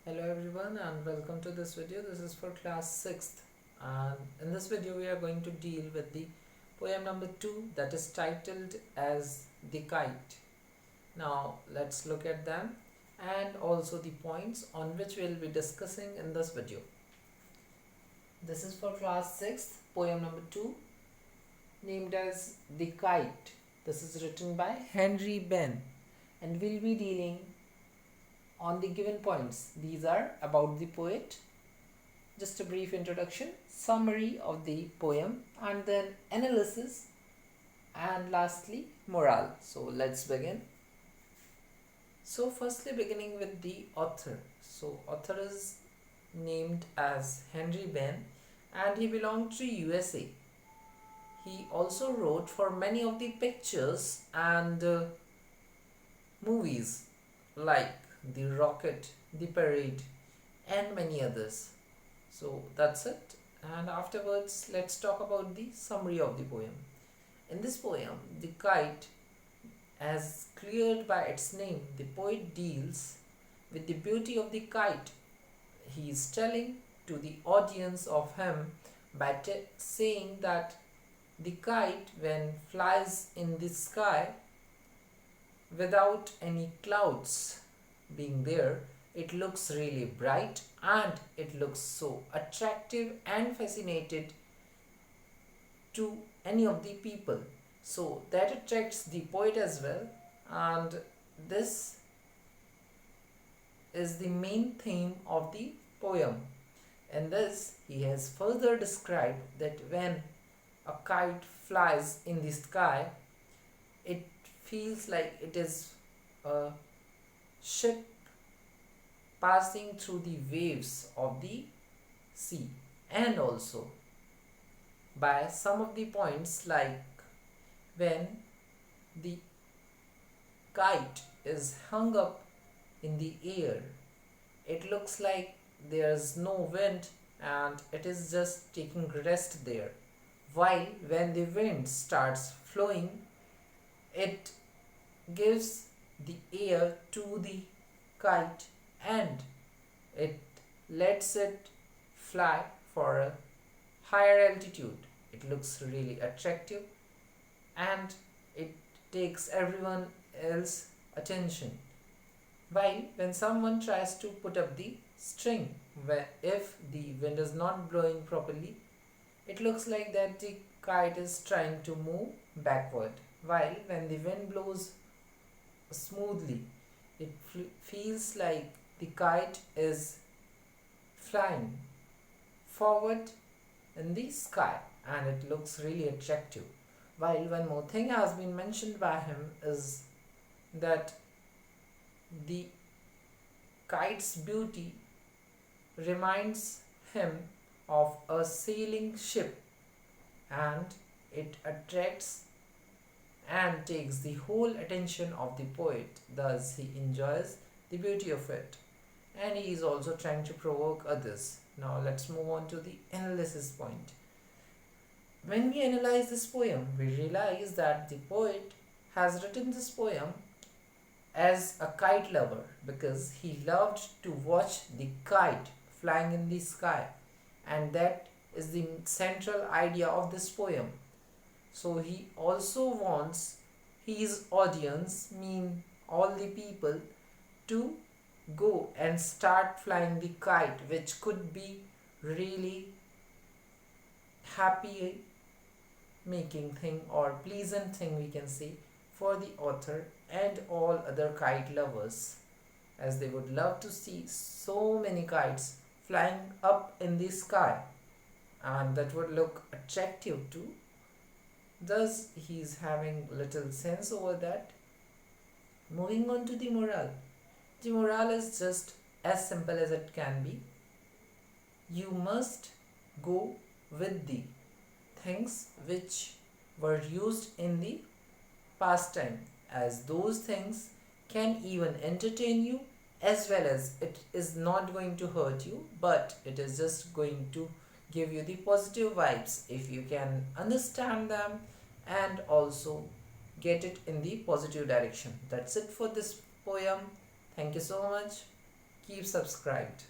Hello everyone and welcome to this video. This is for class 6th, and in this video we are going to deal with the poem number 2 that is titled as The Kite. Now let's look at them and also the points on which we will be discussing in this video. This is for class 6th, poem number 2 named as The Kite. This is written by Harry Behn and we'll be dealing on the given points. These are about the poet, just a brief introduction, summary of the poem, and then analysis, and lastly morale. So let's begin. So firstly, beginning with the author. So author is named as Harry Behn and he belonged to USA. He also wrote for many of the pictures and movies like The Rocket, The Parade, and many others. So that's it. And afterwards, let's talk about the summary of the poem. In this poem, The Kite, as cleared by its name, the poet deals with the beauty of the kite. He is telling to the audience of him by saying that the kite, when flies in the sky without any clouds being there, it looks really bright and it looks so attractive and fascinated to any of the people. So that attracts the poet as well, and this is the main theme of the poem. In this, he has further described that when a kite flies in the sky, it feels like it is a ship passing through the waves of the sea, and also by some of the points like when the kite is hung up in the air, it looks like there's no wind and it is just taking rest there, while when the wind starts flowing, it gives the air to the kite and it lets it fly for a higher altitude. It looks really attractive and it takes everyone else's attention. While when someone tries to put up the string, where if the wind is not blowing properly, it looks like that the kite is trying to move backward. While when the wind blows smoothly, it feels like the kite is flying forward in the sky and it looks really attractive. While one more thing has been mentioned by him is that the kite's beauty reminds him of a sailing ship and it attracts and takes the whole attention of the poet. Thus, he enjoys the beauty of it and he is also trying to provoke others. Now, let's move on to the analysis point. When we analyze this poem, we realize that the poet has written this poem as a kite lover because he loved to watch the kite flying in the sky, and that is the central idea of this poem. So he also wants his audience, mean all the people, to go and start flying the kite, which could be really happy making thing or pleasant thing, we can say, for the author and all other kite lovers, as they would love to see so many kites flying up in the sky and that would look attractive too. Thus, he is having little sense over that. Moving on to the morale. The morale is just as simple as it can be. You must go with the things which were used in the past time, as those things can even entertain you as well as it is not going to hurt you, but it is just going to give you the positive vibes if you can understand them and also get it in the positive direction. That's it for this poem. Thank you so much. keep subscribed.